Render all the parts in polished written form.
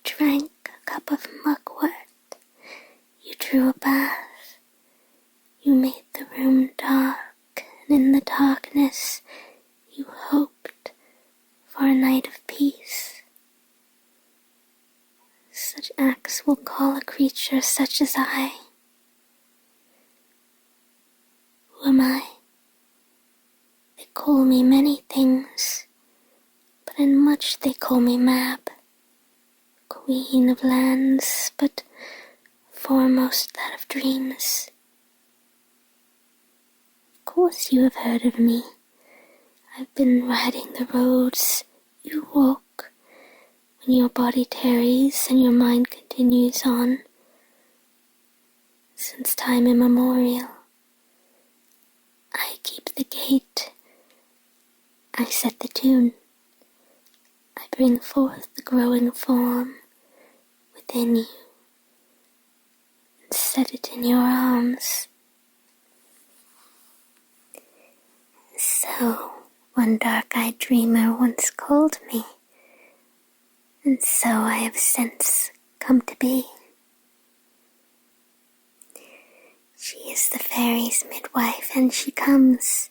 You drank a cup of mugwort. You drew a bath. You made the room dark, and in the darkness you hoped for a night of peace. Such acts will call a creature such as I. Who am I? They call me many things, but in much they call me Mab, queen of lands, but foremost that of dreams. Of course you have heard of me. I've been riding the roads you walk, when your body tarries and your mind continues on, since time immemorial. I keep the gate. I set the tune. I bring forth the growing form within you and set it in your arms. So, one dark-eyed dreamer once called me, and so I have since come to be. She is the fairy's midwife, and she comes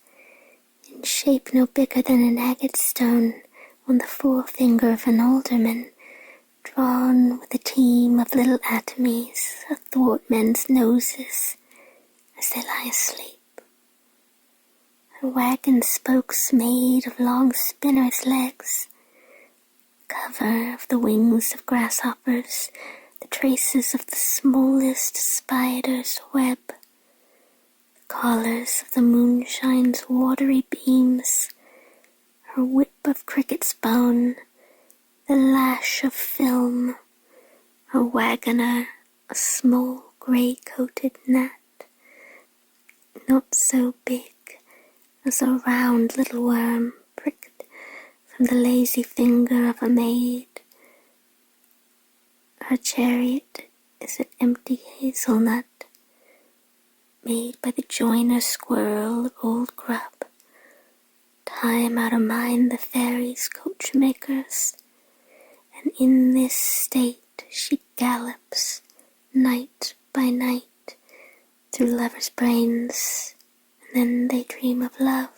in shape no bigger than an agate stone on the forefinger of an alderman, drawn with a team of little atomies athwart men's noses as they lie asleep. Her wagon spokes made of long spinner's legs, cover of the wings of grasshoppers, the traces of the smallest spider's web, the collars of the moonshine's watery beams, her whip of cricket's bone, the lash of film, her wagoner a small grey-coated gnat, not so big as a round little worm pricked from the lazy finger of a maid. Her chariot is an empty hazelnut, made by the joiner squirrel of old grub, time out of mind the fairies' coachmakers, and in this state she gallops night by night through lovers' brains, and then they dream of love.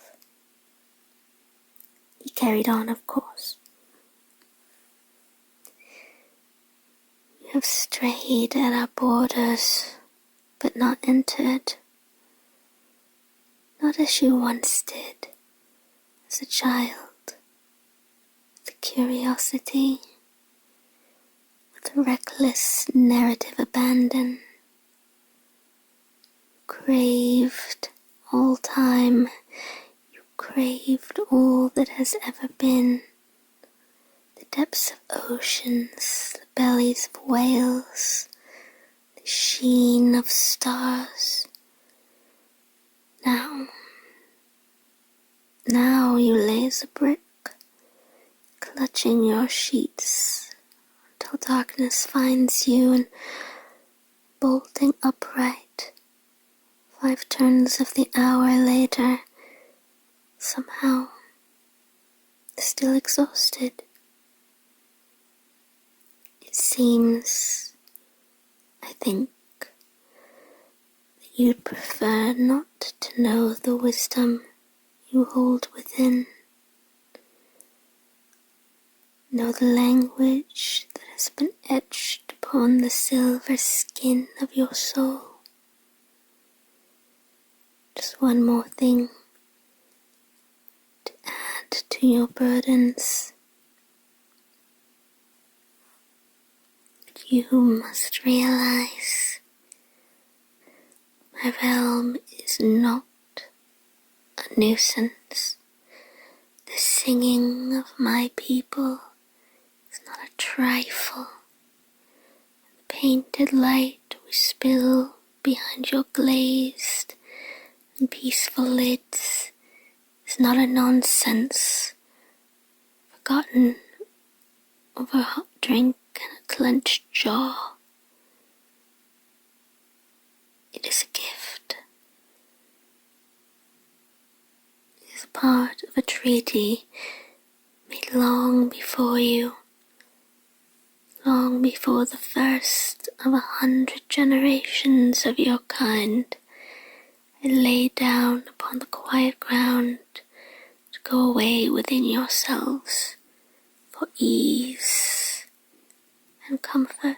He carried on, of course. You have strayed at our borders, but not entered, not as you once did, as a child, with curiosity, with reckless narrative abandon. You craved all time, you craved all that has ever been, the depths of oceans, the bellies of whales, the sheen of stars. Now you lay as a brick, clutching your sheets until darkness finds you, and bolting upright 5 turns of the hour later, somehow still exhausted. It seems, I think, that you'd prefer not to know the wisdom you hold within, know the language that has been etched upon the silver skin of your soul. Just one more thing to add to your burdens. But you must realize my realm is not a nuisance. The singing of my people is not a trifle. The painted light we spill behind your glazed and peaceful lids is not a nonsense forgotten over a hot drink and a clenched jaw. It is a gift. It is part of a treaty made long before you, long before the first of 100 generations of your kind, I lay down upon the quiet ground to go away within yourselves for ease and comfort.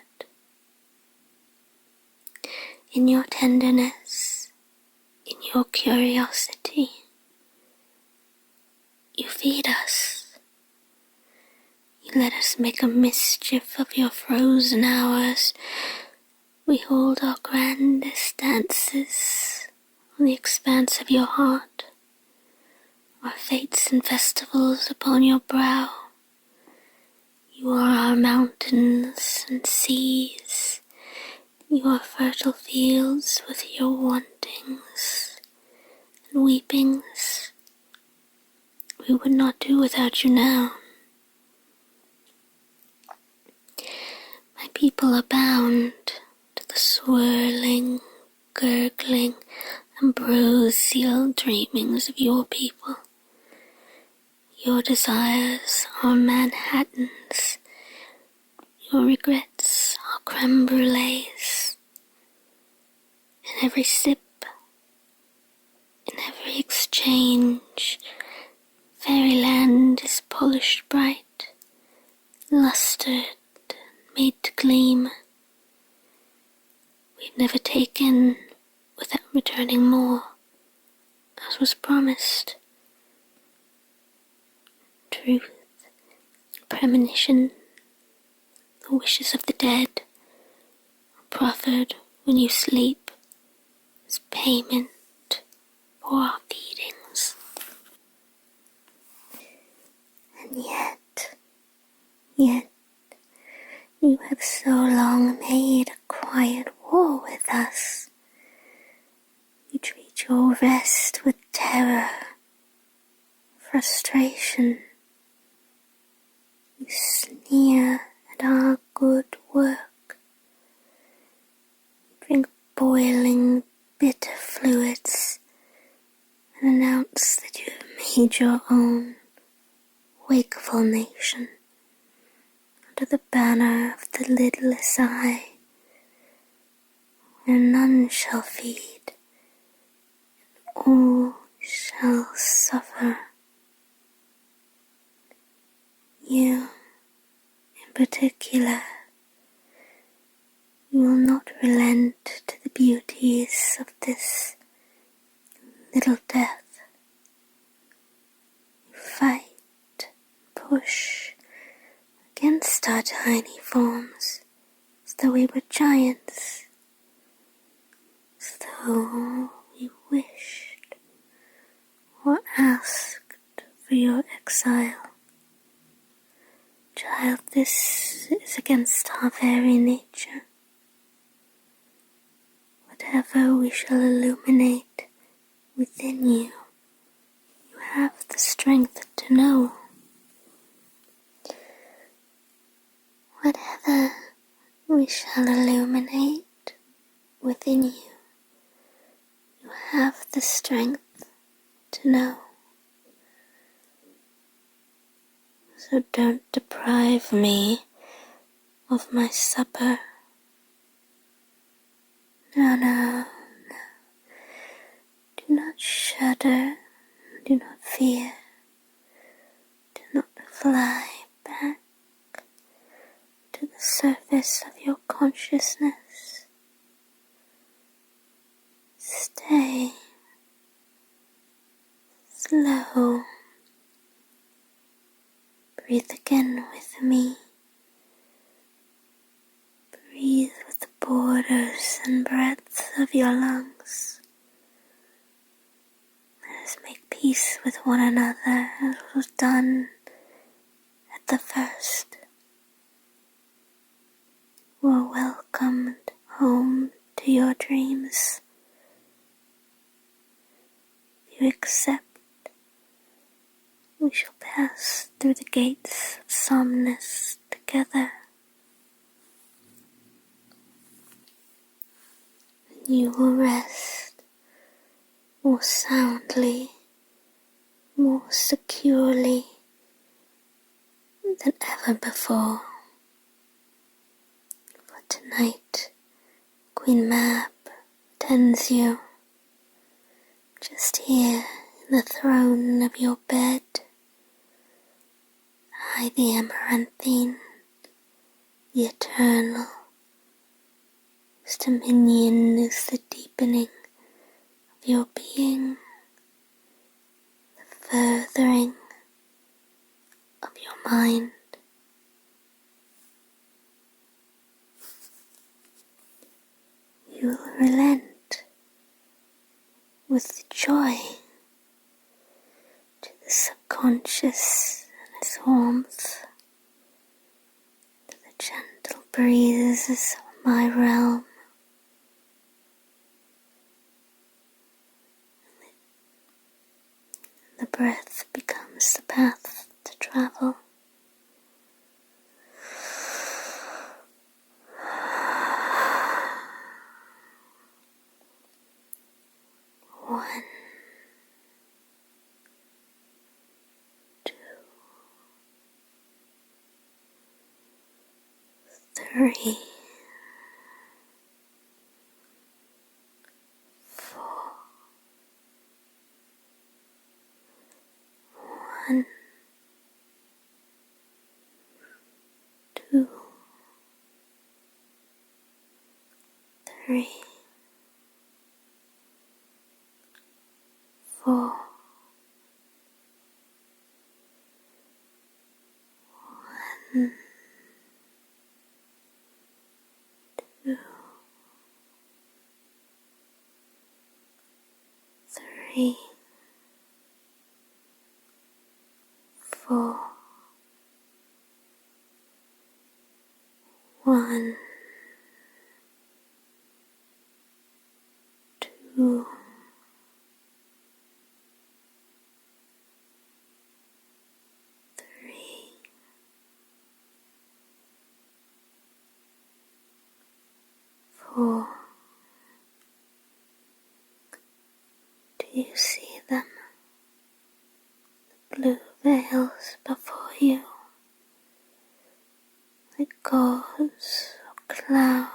In your tenderness, in your curiosity, you feed us. You let us make a mischief of your frozen hours. We hold our grandest dances on the expanse of your heart, our fetes and festivals upon your brow. You are our mountains and seas, you are fertile fields with your wantings and weepings. We would not do without you now. My people are bound to the swirling, gurgling, ambrosial dreamings of your people. Your desires are Manhattans, your regrets are creme brulees. In every sip, in every exchange, fairyland is polished bright, lustered, made to gleam. We've never taken without returning more, as was promised. Truth, premonition, the wishes of the dead are proffered when you sleep as payment for our feedings. And yet, you have so long made a quiet war with us. You treat your rest with terror, frustration. You sneer at our good work. You drink boiling, bitter fluids and announce that you have made your own wakeful nation under the banner of the lidless eye, where none shall feed and all shall suffer. You, in particular, you will not relent to the beauties of this little death. You fight, push against our tiny forms, as though we were giants, as though we wished or asked for your exile. Child, this is against our very nature. Whatever we shall illuminate within you, you have the strength to know. Whatever we shall illuminate within you, you have the strength to know. So don't deprive me of my supper. No. Do not shudder, do not fear, do not fly back to the surface of your consciousness. Stay slow. Breathe again with me. Breathe with the borders and breadth of your lungs. Let us make peace with one another as was done at the first. You are welcomed home to your dreams. If you accept, we shall pass through the gates of somnus together. And you will rest more soundly, more securely than ever before. tonight Queen Mab attends you, just here in the throne of your bed. I, the amaranthine, the eternal, whose dominion is the deepening of your being, the furthering of your mind. You will relent with the joy to the subconscious and its warmth, to the gentle breezes of my realm. The breath becomes the path to travel. One, two, three, four. One, two, three, four. One, two, three, four. One, two, three, four. Do you see them? The blue veils before you, like gauze or cloud,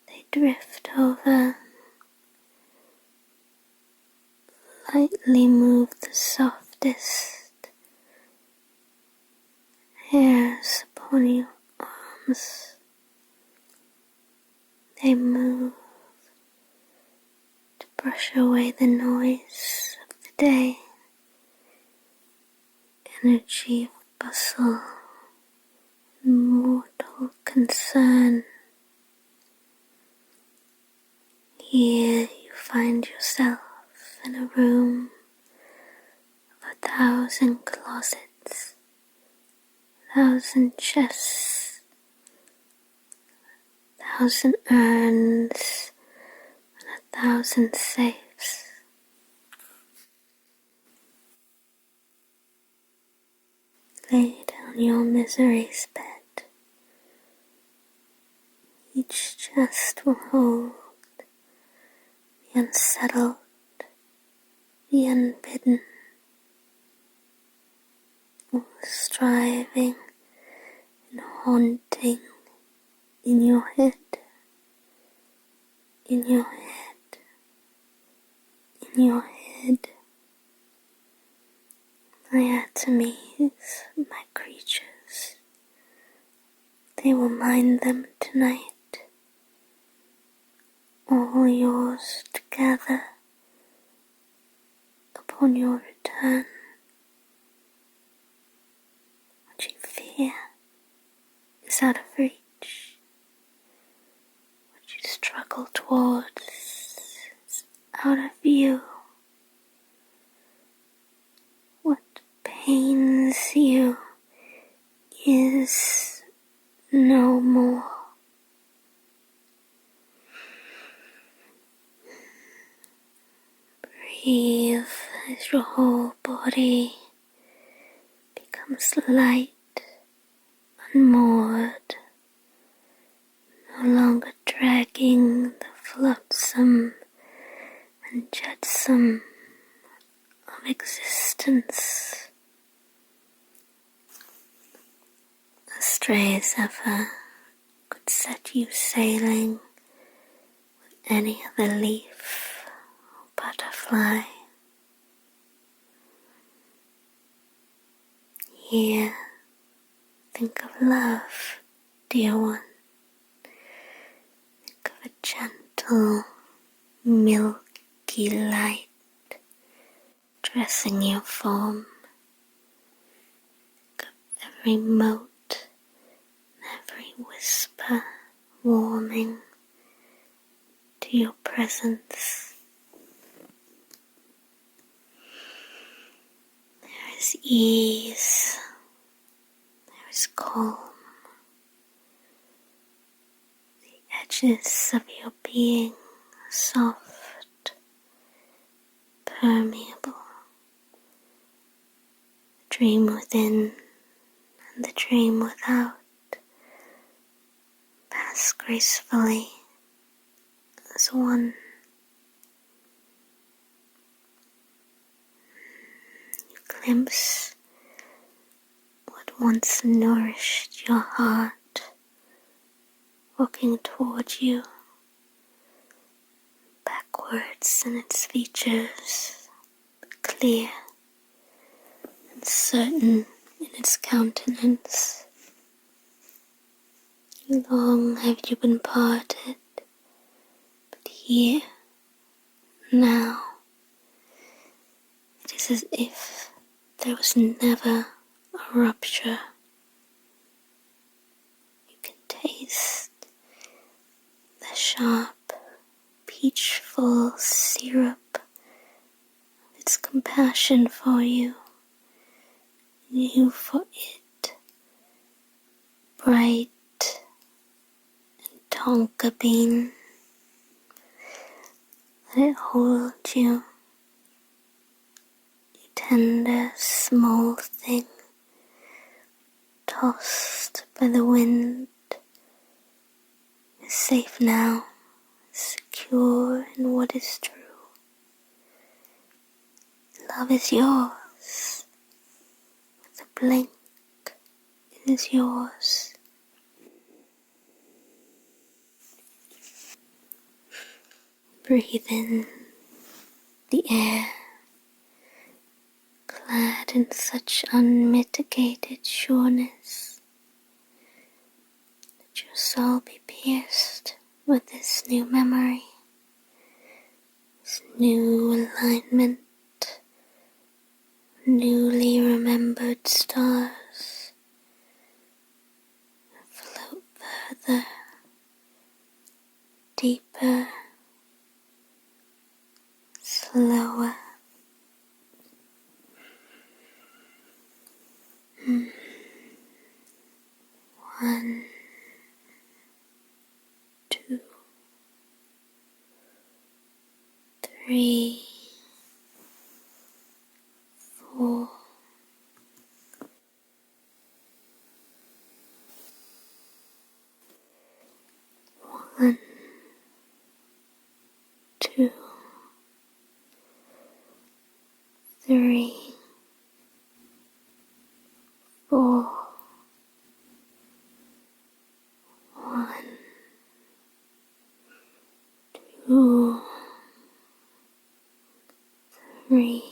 they drift over, lightly move the softest hairs upon your arms. They move to brush away the noise of the day, energy of bustle and mortal concern. Here you find yourself in a room of 1,000 closets, 1,000 chests, 1,000 urns, and 1,000 safes. Lay down your misery's bed. Each chest will hold the unsettled, the unbidden, all the striving and haunting in your head, in your head, in your head. My atomies, my creatures, they will mind them tonight, all yours together upon your return. What you fear is out of reach. What you struggle towards is out of view. What pains you is no more. Breathe as your whole body becomes light, unmoored, no longer dragging the flotsam and jetsam of existence. A stray zephyr could would set you sailing with any other leaf or butterfly. Here, think of love, dear one. Think of a gentle, milky light dressing your form. Think of every mote, every whisper warming to your presence. There is ease, there is calm. The edges of your being are soft, permeable. The dream within and the dream without pass gracefully as one. You glimpse what once nourished your heart, walking toward you, backwards in its features, but clear and certain in its countenance. Long have you been parted, but here, now, it is as if there was never a rupture. You can taste the sharp, peachful syrup of its compassion for you, you for it, bright and tonka bean. Let it hold you, you tender, small thing, tossed by the wind. You're safe now, secure in what is true. Love is yours. With a blink, it is yours. Breathe in the air, clad in such unmitigated sureness. Let your soul be pierced with this new memory, this new alignment, newly remembered stars. Float further, deeper, slower. One, two, three, four. One, two, three, four. One, two, three,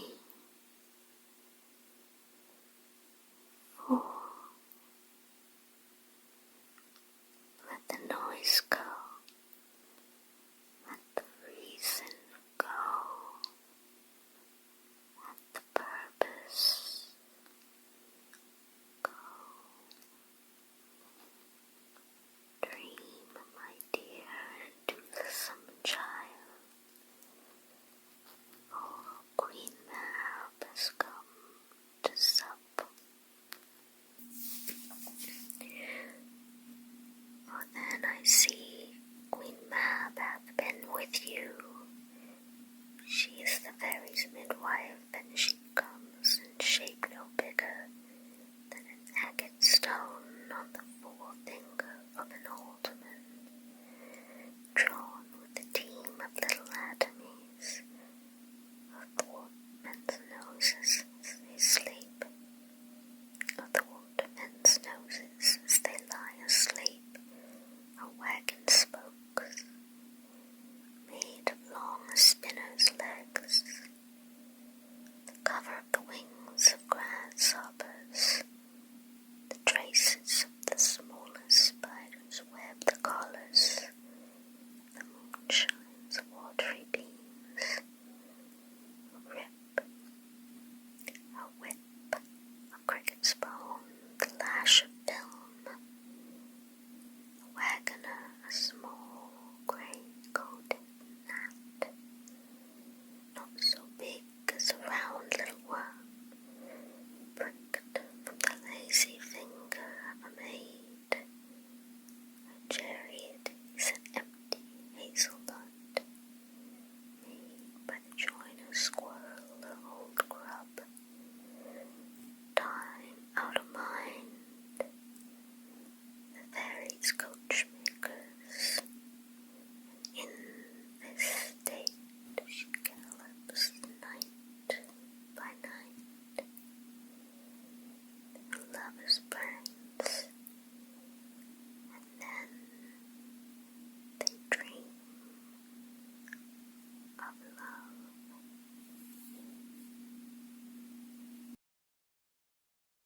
four. Let the noise go. Let the reason go. Let the purpose go. Dream, my dear and toothsome child. love, love.